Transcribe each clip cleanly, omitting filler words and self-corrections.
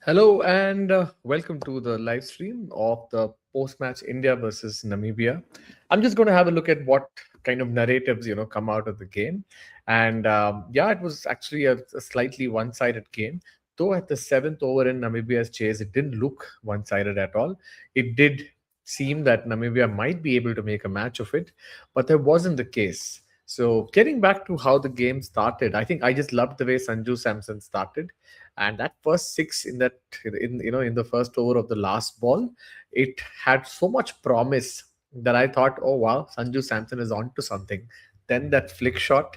Hello and welcome to the live stream of the post-match India versus Namibia. I'm just going to have a look at what kind of narratives come out of the game, and yeah, it was actually a slightly one-sided game. Though at the seventh over in Namibia's chase, it didn't look one-sided at all. It did seem that Namibia might be able to make a match of it, but that wasn't the case. So getting back to how the game started, I think I just loved the way Sanju Samson started, and that first six in that in the first over of the last ball, it had so much promise that I thought, oh wow, Sanju Samson is on to something. Then that flick shot,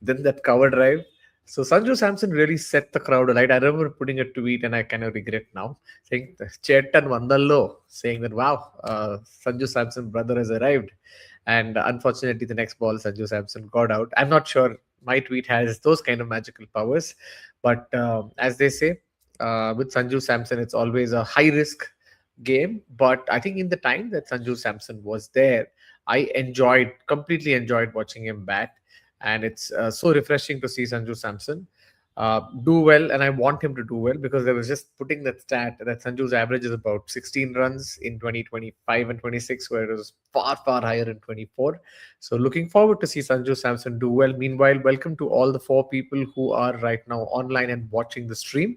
then that cover drive. So Sanju Samson really set the crowd alight. I remember putting a tweet, and I kind of regret now, saying Chetan Vandallo, saying that wow, Sanju Samson brother has arrived. And unfortunately, the next ball, Sanju Samson got out. I'm not sure my tweet has those kind of magical powers, but as they say, with Sanju Samson, it's always a high risk game. But I think in the time that Sanju Samson was there, I completely enjoyed watching him bat. And it's so refreshing to see Sanju Samson do well. And I want him to do well because I was just putting that stat that Sanju's average is about 16 runs in 2025 and 26, where it was far, far higher in 24. So looking forward to see Sanju Samson do well. Meanwhile, welcome to all the four people who are right now online and watching the stream.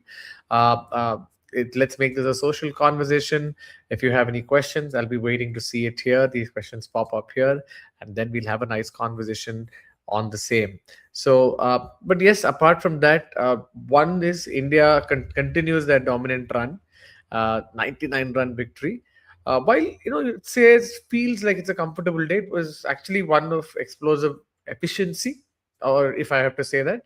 Uh, uh, let's make this a social conversation. If you have any questions, I'll be waiting to see it here. These questions pop up here, and then we'll have a nice conversation on the same. So, but yes, apart from that, one is India continues their dominant run, 99 run victory. While it says feels like it's a comfortable day, it was actually one of explosive efficiency, or if I have to say that.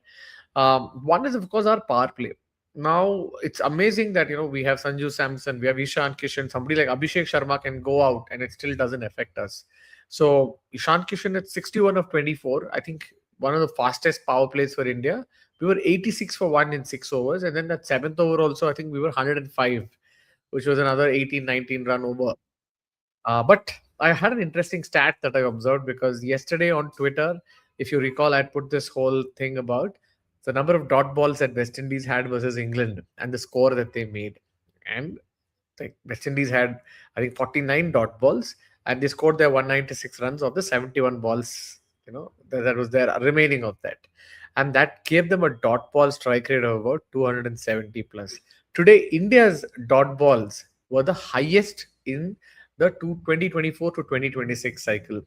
One is of course our power play. Now it's amazing that we have Sanju Samson, we have Ishan Kishan, somebody like Abhishek Sharma can go out and it still doesn't affect us. So Ishan Kishan at 61 of 24, I think one of the fastest power plays for India. We were 86 for one in 6 overs, and then that seventh over also, I think we were 105, which was another 18, 19 run over. But I had an interesting stat that I observed because yesterday on Twitter, if you recall, I put this whole thing about the number of dot balls that West Indies had versus England and the score that they made. And like West Indies had, I think, 49 dot balls, and they scored their 196 runs of the 71 balls. That was their remaining of that, and that gave them a dot ball strike rate of about 270 plus. Today, India's dot balls were the highest in the 2024 to 2026 cycle.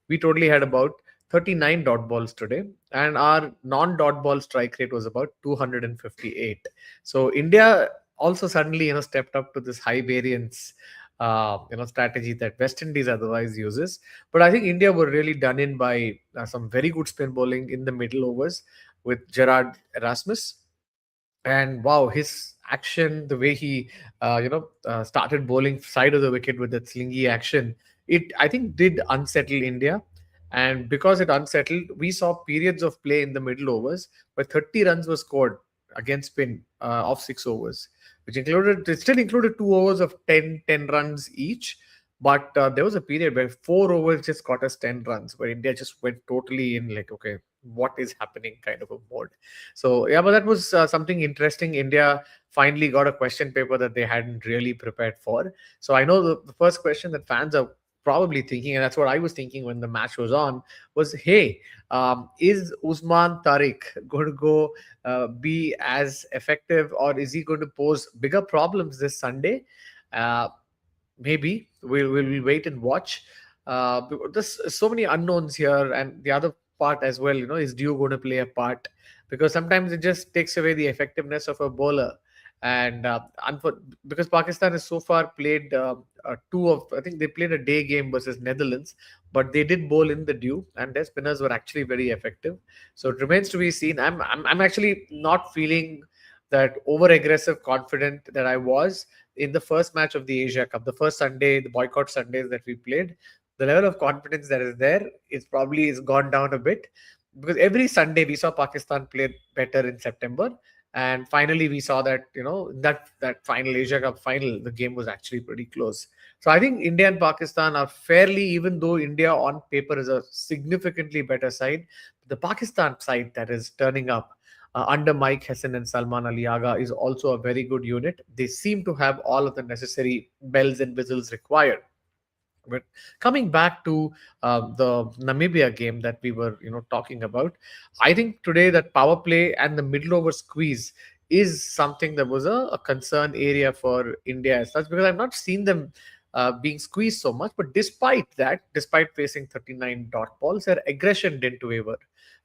We totally had about 39 dot balls today, and our non-dot ball strike rate was about 258. So India also suddenly stepped up to this high variance strategy that West Indies otherwise uses. But I think India were really done in by some very good spin bowling in the middle overs with Gerard Erasmus. And wow, his action, the way he started bowling side of the wicket with that slingy action, it I think did unsettle India. And because it unsettled, we saw periods of play in the middle overs where 30 runs were scored against spin of 6 overs, which included it still included 2 overs of 10 runs each. But there was a period where 4 overs just got us 10 runs, where India just went totally in, like, okay, what is happening kind of a mode. So yeah, but that was something interesting. India finally got a question paper that they hadn't really prepared for. So I know the first question that fans are probably thinking, and that's what I was thinking when the match was on, was, hey, is Usman Tariq going to go be as effective, or is he going to pose bigger problems this Sunday? Uh, Maybe we'll wait and watch. There's so many unknowns here, and the other part as well. Is Dew going to play a part? Because sometimes it just takes away the effectiveness of a bowler. And because Pakistan has so far played I think they played a day game versus Netherlands, but they did bowl in the Dew, and their spinners were actually very effective. So it remains to be seen. I'm actually not feeling that over aggressive confident that I was in the first match of the Asia Cup, the first Sunday, the boycott Sundays that we played. The level of confidence that is there is probably is gone down a bit, because every Sunday we saw Pakistan play better in September, and finally we saw that that final Asia Cup final, the game was actually pretty close. So I think India and Pakistan are fairly, even though India on paper is a significantly better side, the Pakistan side that is turning up under Mike Hessen and Salman Ali Aga is also a very good unit. They seem to have all of the necessary bells and whistles required. But coming back to the Namibia game that we were, talking about, I think today that power play and the middle over squeeze is something that was a concern area for India as such, because I've not seen them being squeezed so much. But despite that, despite facing 39 dot balls, their aggression didn't waver.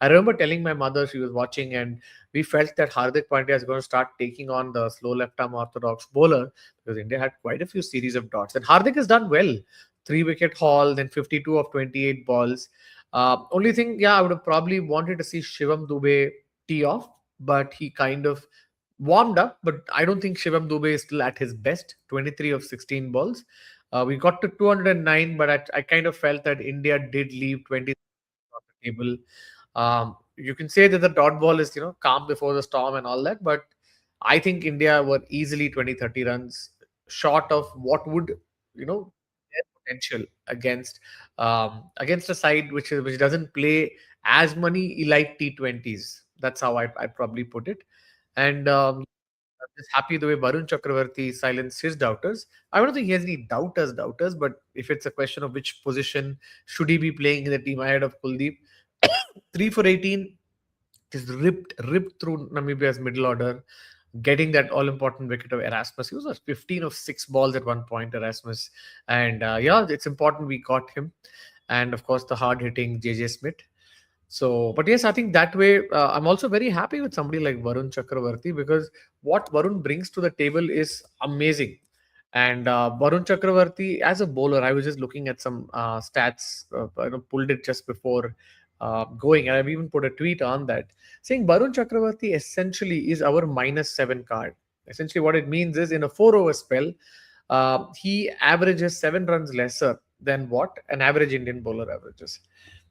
I remember telling my mother, she was watching, and we felt that Hardik Pandya is going to start taking on the slow left arm orthodox bowler, because India had quite a few series of dots. And Hardik has done well, 3 wicket haul, then 52 of 28 balls. Only thing, yeah, I would have probably wanted to see Shivam Dube tee off, but he kind of warmed up. But I don't think Shivam Dube is still at his best. 23 of 16 balls. We got to 209, but I kind of felt that India did leave 20 on the table. You can say that the dot ball is, calm before the storm and all that, but I think India were easily 20-30 runs short of what would, their potential against a side which doesn't play as many elite T20s. That's how I'd probably put it. And I'm just happy the way Varun Chakravarti silenced his doubters. I don't think he has any doubters, but if it's a question of which position should he be playing in the team ahead of Kuldeep, 3 for 18, just ripped through Namibia's middle order, getting that all important wicket of Erasmus. He was 15 of 6 balls at one point, Erasmus. And yeah, it's important we got him. And of course, the hard hitting JJ Smith. So, but yes, I think that way, I'm also very happy with somebody like Varun Chakravarti, because what Varun brings to the table is amazing. And Varun Chakravarti, as a bowler, I was just looking at some stats, pulled it just before going, and I've even put a tweet on that saying Varun Chakravarti essentially is our -7 card. Essentially, what it means is in a 4 over spell, he averages 7 runs lesser than what an average Indian bowler averages.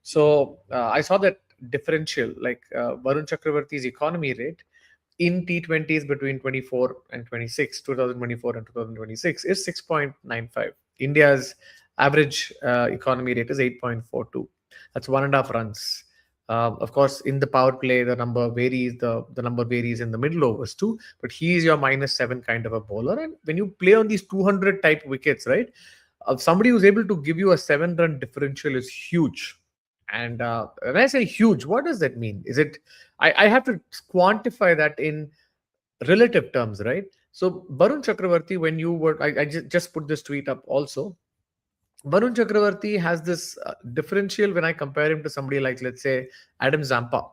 So I saw that differential, like Varun Chakravarti's economy rate in T20s between 24 and 26, 2024 and 2026 is 6.95. India's average economy rate is 8.42. That's 1.5 runs. Of course, in the power play, the number varies. The number varies in the middle overs too. But he is your -7 kind of a bowler. And when you play on these 200 type wickets, right? Somebody who's able to give you a 7 run differential is huge. And when I say huge, what does that mean? Is it? I have to quantify that in relative terms, right? So Varun Chakravarti, when you were, I just put this tweet up also. Varun Chakravarti has this differential when I compare him to somebody like, let's say, Adam Zampa,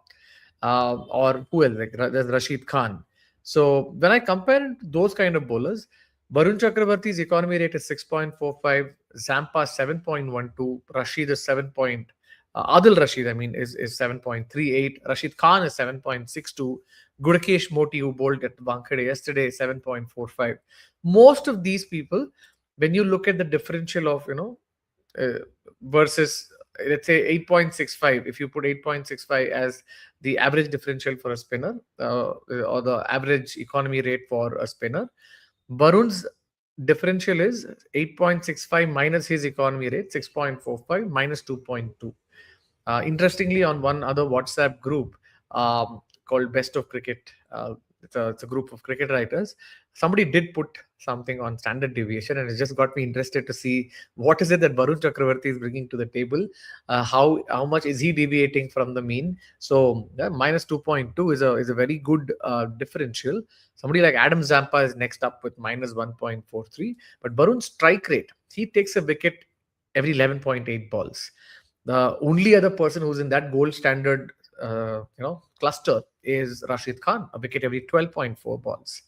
or who else? Like there's Rashid Khan. So when I compare it to those kind of bowlers, Varun Chakravarti's economy rate is 6.45, Zampa 7.12, Rashid is 7. Adil Rashid, I mean, is 7.38. Rashid Khan is 7.62. Gudakesh Moti, who bowled at Wankhede yesterday, 7.45. Most of these people, when you look at the differential of, versus, let's say, 8.65, if you put 8.65 as the average differential for a spinner, or the average economy rate for a spinner, Varun's differential is 8.65 minus his economy rate, 6.45 minus 2.2. Interestingly, on one other WhatsApp group called Best of Cricket, it's a group of cricket writers. Somebody did put something on standard deviation, and it just got me interested to see what is it that Varun Chakravarti is bringing to the table. How much is he deviating from the mean? So minus 2.2 is a very good differential. Somebody like Adam Zampa is next up with minus 1.43, but Varun's strike rate, he takes a wicket every 11.8 balls. The only other person who's in that gold standard, cluster is Rashid Khan, a wicket every 12.4 balls.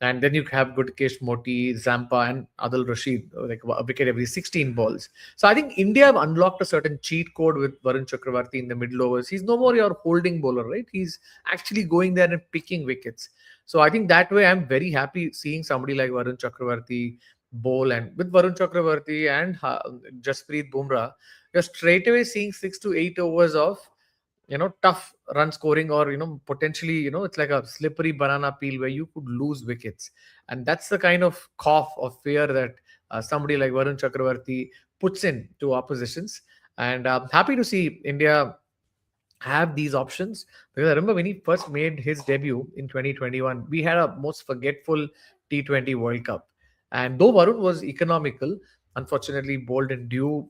And then you have Gutkesh Moti, Zampa, and Adil Rashid, like a wicket every 16 balls. So I think India have unlocked a certain cheat code with Varun Chakravarti in the middle overs. He's no more your holding bowler, right? He's actually going there and picking wickets. So I think that way I'm very happy seeing somebody like Varun Chakravarti bowl. And with Varun Chakravarti and Jasprit Bumrah, you're straight away seeing 6 to 8 overs of tough run scoring, or potentially, it's like a slippery banana peel where you could lose wickets. And that's the kind of cough of fear that somebody like Varun Chakravarti puts in to oppositions. And I'm happy to see India have these options, because I remember when he first made his debut in 2021, we had a most forgetful T20 World Cup. And though Varun was economical, unfortunately, bold and due,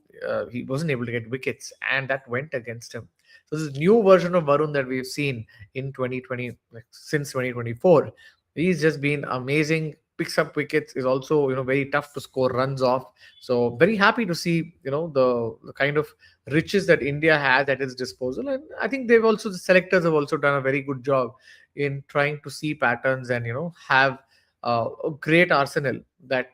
he wasn't able to get wickets, and that went against him. So this new version of Varun that we've seen in 2020, like since 2024, he's just been amazing. Picks up wickets, is also very tough to score runs off. So very happy to see the kind of riches that India has at its disposal. And I think the selectors have also done a very good job in trying to see patterns and have a great arsenal that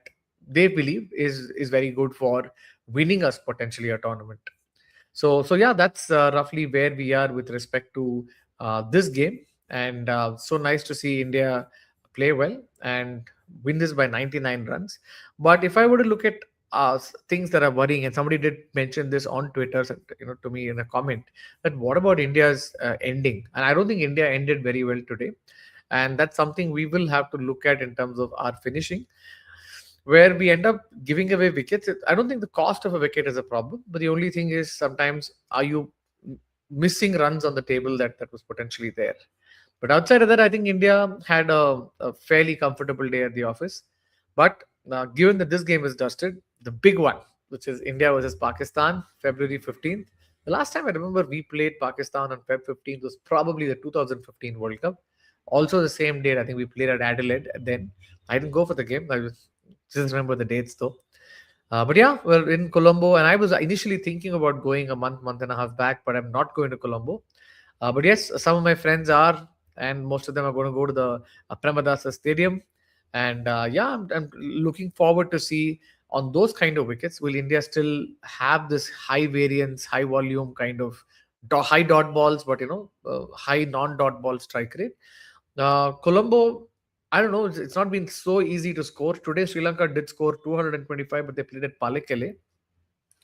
they believe is very good for winning us potentially a tournament. So yeah, that's roughly where we are with respect to this game. And so nice to see India play well and win this by 99 runs. But if I were to look at things that are worrying, and somebody did mention this on Twitter, to me in a comment, that what about India's ending? And I don't think India ended very well today, and that's something we will have to look at in terms of our finishing, where we end up giving away wickets. I don't think the cost of a wicket is a problem, but the only thing is sometimes are you missing runs on the table that was potentially there. But outside of that, I think India had a fairly comfortable day at the office. But given that this game is dusted, the big one, which is India versus Pakistan, February 15th. The last time I remember we played Pakistan on Feb 15th was probably the 2015 World Cup. Also, the same date, I think we played at Adelaide. Then I didn't go for the game. Just remember the dates though. But yeah, we're in Colombo, and I was initially thinking about going a month and a half back, but I'm not going to Colombo. But yes, some of my friends are, and most of them are going to go to the Premadasa Stadium. And yeah, I'm looking forward to see on those kind of wickets, will India still have this high variance, high volume kind of high dot balls, but high non-dot ball strike rate. Colombo, I don't know. It's not been so easy to score. Today, Sri Lanka did score 225, but they played at Palekele.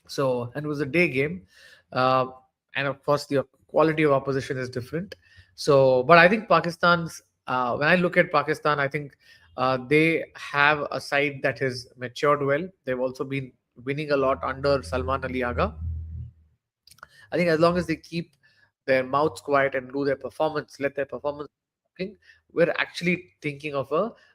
So, and it was a day game. Uh, and of course, the quality of opposition is different. So, but I think when I look at Pakistan, I think they have a side that has matured well. They've also been winning a lot under Salman Ali Aga. I think as long as they keep their mouths quiet and do their performance, let their performance talking, we're actually thinking of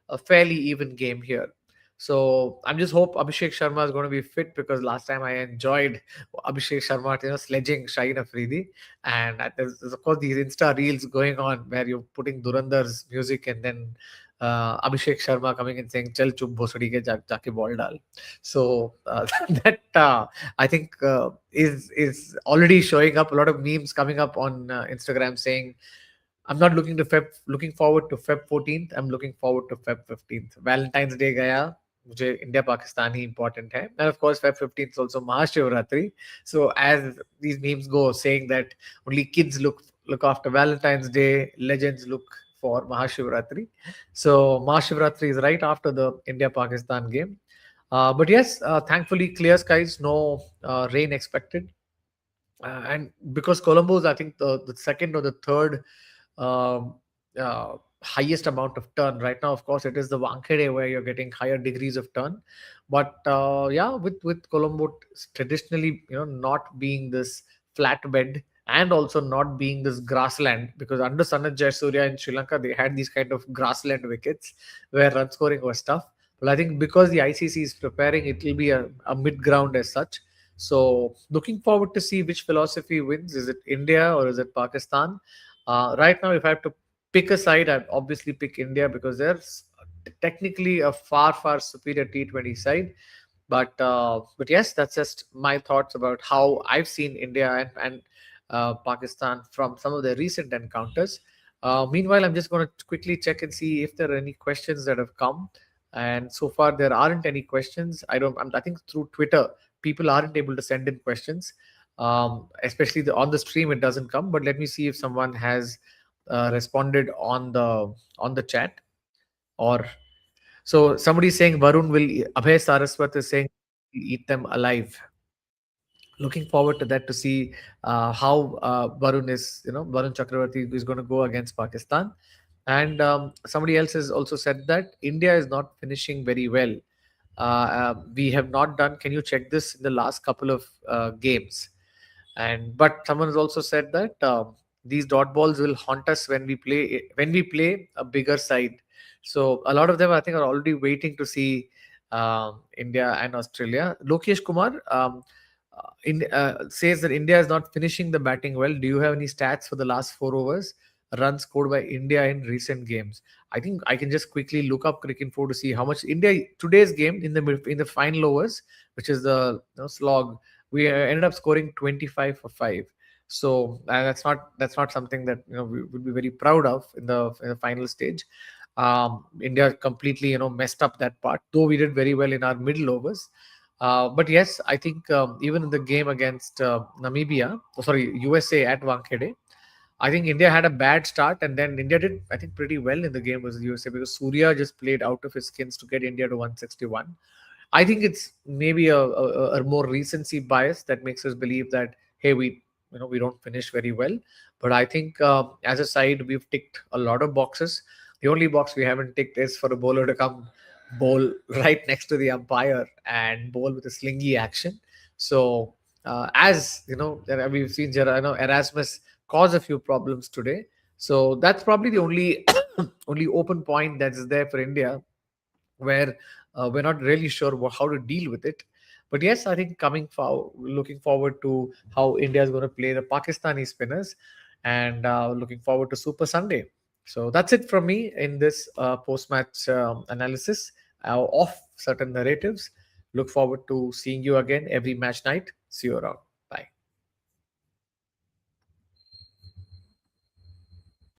a fairly even game here. So I'm just hope Abhishek Sharma is going to be fit, because last time I enjoyed Abhishek Sharma, sledging Shaheen Afridi, and there's of course these Insta reels going on where you're putting Durandar's music and then Abhishek Sharma coming and saying "Chal chup bhosadi ke jaake ball dal." So that I think is already showing up. A lot of memes coming up on Instagram saying, "I'm not looking forward to Feb 14th. I'm looking forward to Feb 15th." Valentine's Day gaya, मुझे India Pakistan ही important है, and of course Feb 15th is also Mahashivratri. So as these memes go, saying that only kids look after Valentine's Day, legends look for Mahashivratri. So Mahashivratri is right after the India Pakistan game. But yes, thankfully clear skies, no rain expected. And because Colombo is, I think, the second or the third um, highest amount of turn right now. Of course, it is the Wankhede where you're getting higher degrees of turn. But yeah, with Colombo traditionally, not being this flat bed and also not being this grassland, because under Sanat Jayasuriya in Sri Lanka, they had these kind of grassland wickets where run scoring was tough. But I think because the ICC is preparing, it will be a mid ground as such. So looking forward to see which philosophy wins. Is it India or is it Pakistan? Right now, if I have to pick a side, I'd obviously pick India, because they're technically a far superior T20 side. But yes, that's just my thoughts about how I've seen India and Pakistan from some of their recent encounters. Meanwhile, I'm just going to quickly check and see if there are any questions that have come. And so far, there aren't any questions. I think through Twitter, people aren't able to send in questions. Especially on the stream, it doesn't come. But let me see if someone has responded on the chat. Or so somebody saying Varun will Abhay Saraswat is saying eat them alive. Looking forward to that, to see how Varun Chakravarti is going to go against Pakistan. And somebody else has also said that India is not finishing very well. We have not done. Can you check this in the last couple of games? And but someone has also said that these dot balls will haunt us when we play a bigger side. So a lot of them, I think, are already waiting to see India and Australia. Lokesh Kumar says that India is not finishing the batting well. Do you have any stats for the last 4 overs? Runs scored by India in recent games. I think I can just quickly look up Cricinfo to see how much India today's game in the final overs, which is the slog. We ended up scoring 25 for five. So that's not something that we would be very proud of in the final stage. India completely messed up that part. Though we did very well in our middle overs, but yes, I think even in the game against USA at Wankhede, I think India had a bad start, and then India did, I think, pretty well in the game versus USA because Surya just played out of his skins to get India to 161. I think it's maybe a more recency bias that makes us believe that hey, we don't finish very well. But I think as a side, we've ticked a lot of boxes. The only box we haven't ticked is for a bowler to come bowl right next to the umpire and bowl with a slingy action. So as we've seen Erasmus cause a few problems today. So that's probably the only only open point that's there for India where we're not really sure how to deal with it. But yes, I think looking forward to how India is going to play the Pakistani spinners, and looking forward to Super Sunday. So that's it from me in this post-match analysis of certain narratives. Look forward to seeing you again every match night. See you around.